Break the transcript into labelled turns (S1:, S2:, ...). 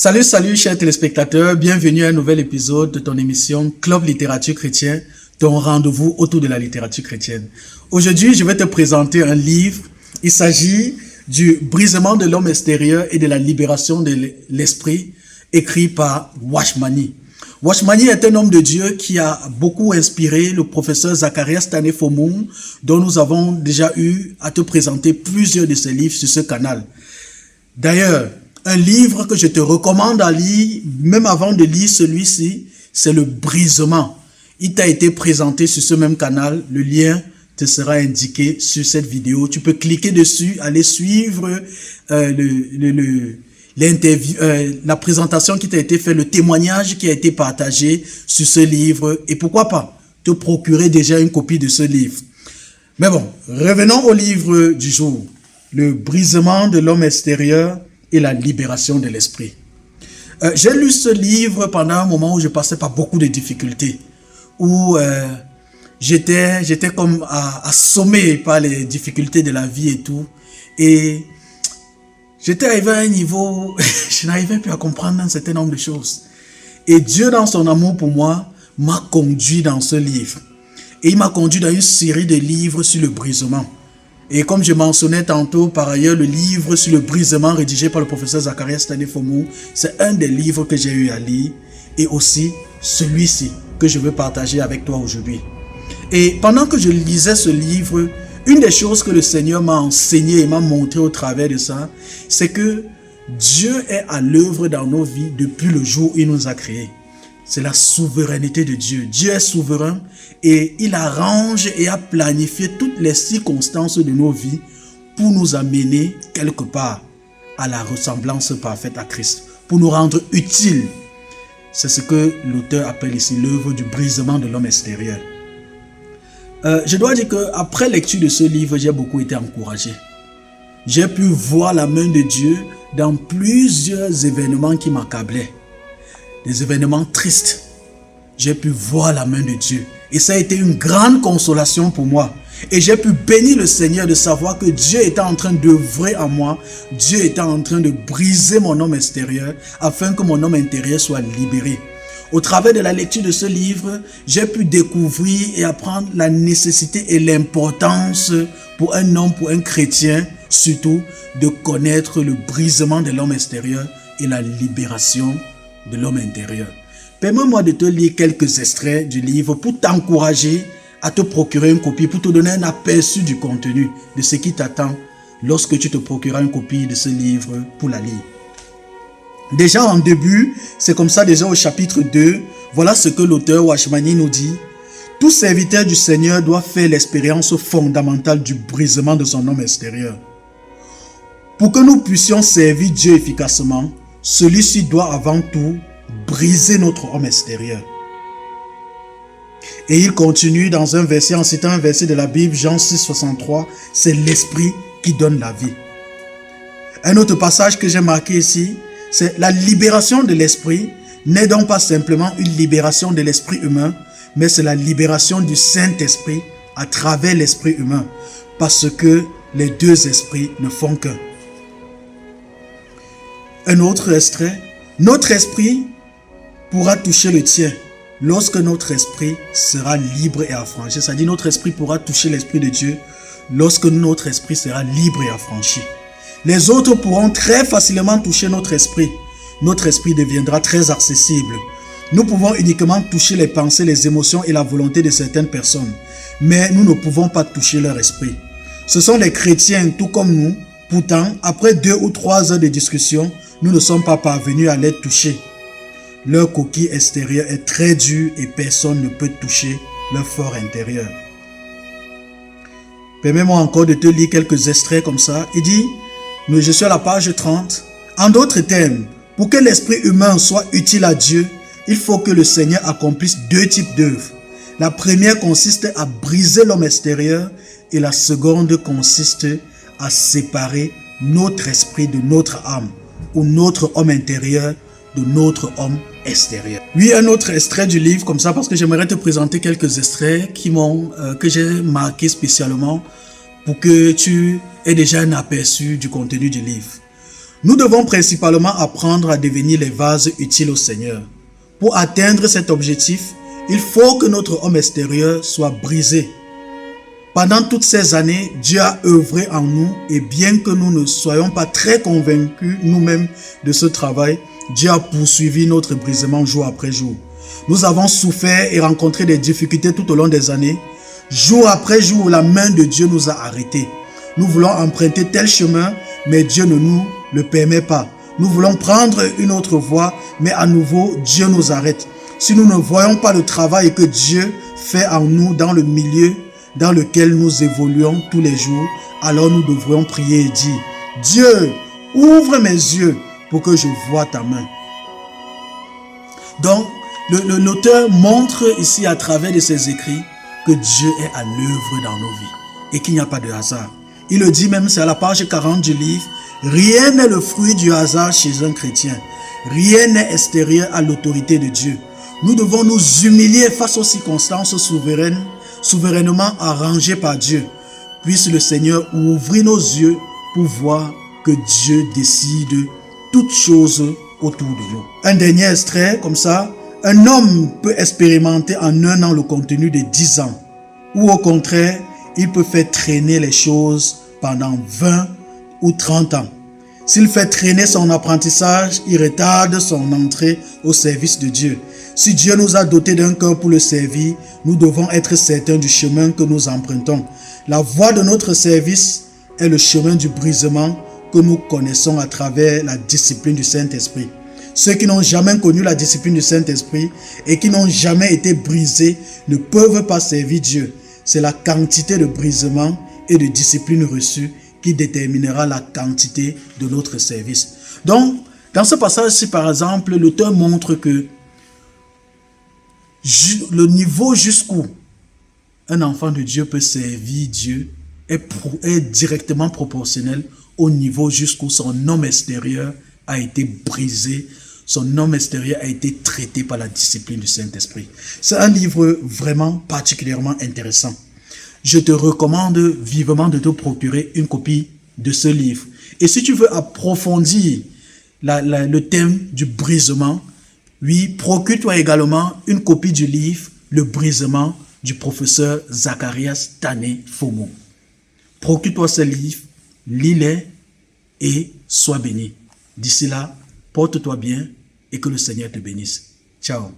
S1: Salut chers téléspectateurs, bienvenue à un nouvel épisode de ton émission Club Littérature Chrétienne, ton rendez-vous autour de la littérature chrétienne. Aujourd'hui, je vais te présenter un livre. Il s'agit du brisement de l'homme extérieur et de la libération de l'esprit, écrit par Washmani. Washmani est un homme de Dieu qui a beaucoup inspiré le professeur Zacharias Tanefomu, dont nous avons déjà eu à te présenter plusieurs de ses livres sur ce canal. D'ailleurs, un livre que je te recommande à lire, même avant de lire celui-ci, c'est Le Brisement. Il t'a été présenté sur ce même canal. Le lien te sera indiqué sur cette vidéo. Tu peux cliquer dessus, aller suivre l'interview, la présentation qui t'a été faite, le témoignage qui a été partagé sur ce livre. Et pourquoi pas te procurer déjà une copie de ce livre. Mais bon, revenons au livre du jour. Le brisement de l'homme extérieur et la libération de l'esprit. J'ai lu ce livre pendant un moment où je passais par beaucoup de difficultés, où j'étais comme assommé par les difficultés de la vie et tout, et j'étais arrivé à un niveau où je n'arrivais plus à comprendre un certain nombre de choses. Et Dieu, dans son amour pour moi, m'a conduit dans ce livre. Et il m'a conduit dans une série de livres sur le brisement. Et comme je mentionnais tantôt, par ailleurs, le livre sur le brisement rédigé par le professeur Zacharias Tanefomu, c'est un des livres que j'ai eu à lire, et aussi celui-ci que je veux partager avec toi aujourd'hui. Et pendant que je lisais ce livre, une des choses que le Seigneur m'a enseigné et m'a montré au travers de ça, c'est que Dieu est à l'œuvre dans nos vies depuis le jour où il nous a créés. C'est la souveraineté de Dieu. Dieu est souverain et il arrange et a planifié toutes les circonstances de nos vies pour nous amener quelque part à la ressemblance parfaite à Christ, pour nous rendre utiles. C'est ce que l'auteur appelle ici l'œuvre du brisement de l'homme extérieur. Je dois dire qu'après lecture de ce livre, j'ai beaucoup été encouragé. J'ai pu voir la main de Dieu dans plusieurs événements qui m'accablaient. Des événements tristes. J'ai pu voir la main de Dieu. Et ça a été une grande consolation pour moi. Et j'ai pu bénir le Seigneur de savoir que Dieu était en train d'œuvrer en moi. Dieu était en train de briser mon homme extérieur afin que mon homme intérieur soit libéré. Au travers de la lecture de ce livre, j'ai pu découvrir et apprendre la nécessité et l'importance pour un homme, pour un chrétien, surtout, de connaître le brisement de l'homme extérieur et la libération de l'homme intérieur. Permets-moi de te lire quelques extraits du livre pour t'encourager à te procurer une copie, pour te donner un aperçu du contenu de ce qui t'attend lorsque tu te procureras une copie de ce livre pour la lire. Déjà en début, c'est comme ça déjà au chapitre 2, voilà ce que l'auteur Washmani nous dit. Tout serviteur du Seigneur doit faire l'expérience fondamentale du brisement de son homme extérieur. Pour que nous puissions servir Dieu efficacement, celui-ci doit avant tout briser notre homme extérieur. Et il continue dans un verset, en citant un verset de la Bible, Jean 6, 63, c'est l'esprit qui donne la vie. Un autre passage que j'ai marqué ici, c'est la libération de l'esprit n'est donc pas simplement une libération de l'esprit humain, mais c'est la libération du Saint-Esprit à travers l'esprit humain, parce que les deux esprits ne font qu'un. Un autre extrait, notre esprit pourra toucher le tien lorsque notre esprit sera libre et affranchi. C'est-à-dire notre esprit pourra toucher l'esprit de Dieu lorsque notre esprit sera libre et affranchi. Les autres pourront très facilement toucher notre esprit. Notre esprit deviendra très accessible. Nous pouvons uniquement toucher les pensées, les émotions et la volonté de certaines personnes, mais nous ne pouvons pas toucher leur esprit. Ce sont les chrétiens tout comme nous. Pourtant, après 2 ou 3 heures de discussion, nous ne sommes pas parvenus à les toucher. Leur coquille extérieure est très dure et personne ne peut toucher leur fort intérieur. Permets-moi encore de te lire quelques extraits comme ça. Il dit, je suis à la page 30. En d'autres termes, pour que l'esprit humain soit utile à Dieu, il faut que le Seigneur accomplisse 2 types d'œuvres. La première consiste à briser l'homme extérieur et la seconde consiste à séparer notre esprit de notre âme, ou notre homme intérieur de notre homme extérieur. Oui, un autre extrait du livre comme ça, parce que j'aimerais te présenter quelques extraits que j'ai marqués spécialement pour que tu aies déjà un aperçu du contenu du livre. Nous devons principalement apprendre à devenir les vases utiles au Seigneur. Pour atteindre cet objectif, il faut que notre homme extérieur soit brisé. Pendant toutes ces années, Dieu a œuvré en nous et bien que nous ne soyons pas très convaincus nous-mêmes de ce travail, Dieu a poursuivi notre brisement jour après jour. Nous avons souffert et rencontré des difficultés tout au long des années. Jour après jour, la main de Dieu nous a arrêtés. Nous voulons emprunter tel chemin, mais Dieu ne nous le permet pas. Nous voulons prendre une autre voie, mais à nouveau, Dieu nous arrête. Si nous ne voyons pas le travail que Dieu fait en nous dans le milieu dans lequel nous évoluons tous les jours, alors nous devrions prier et dire, Dieu, ouvre mes yeux pour que je voie ta main. Donc, l'auteur montre ici à travers de ses écrits que Dieu est à l'œuvre dans nos vies et qu'il n'y a pas de hasard. Il le dit même, c'est à la page 40 du livre, rien n'est le fruit du hasard chez un chrétien. Rien n'est extérieur à l'autorité de Dieu. Nous devons nous humilier face aux circonstances souverainement arrangées par Dieu. Puisse le Seigneur ouvrir nos yeux pour voir que Dieu décide toutes choses autour de nous. Un dernier extrait, comme ça. Un homme peut expérimenter en un an le contenu de 10 ans. Ou au contraire, il peut faire traîner les choses pendant 20 ou 30 ans. S'il fait traîner son apprentissage, il retarde son entrée au service de Dieu. Si Dieu nous a dotés d'un cœur pour le servir, nous devons être certains du chemin que nous empruntons. La voie de notre service est le chemin du brisement que nous connaissons à travers la discipline du Saint-Esprit. Ceux qui n'ont jamais connu la discipline du Saint-Esprit et qui n'ont jamais été brisés ne peuvent pas servir Dieu. C'est la quantité de brisement et de discipline reçue qui déterminera la quantité de notre service. Donc, dans ce passage-ci, par exemple, l'auteur montre que le niveau jusqu'où un enfant de Dieu peut servir Dieu est directement proportionnel au niveau jusqu'où son homme extérieur a été brisé, son homme extérieur a été traité par la discipline du Saint-Esprit. C'est un livre vraiment particulièrement intéressant. Je te recommande vivement de te procurer une copie de ce livre. Et si tu veux approfondir le thème du brisement, oui, procure-toi également une copie du livre « Le brisement » du professeur Zacharias Tané Fomo. Procure-toi ce livre, lis-les et sois béni. D'ici là, porte-toi bien et que le Seigneur te bénisse. Ciao.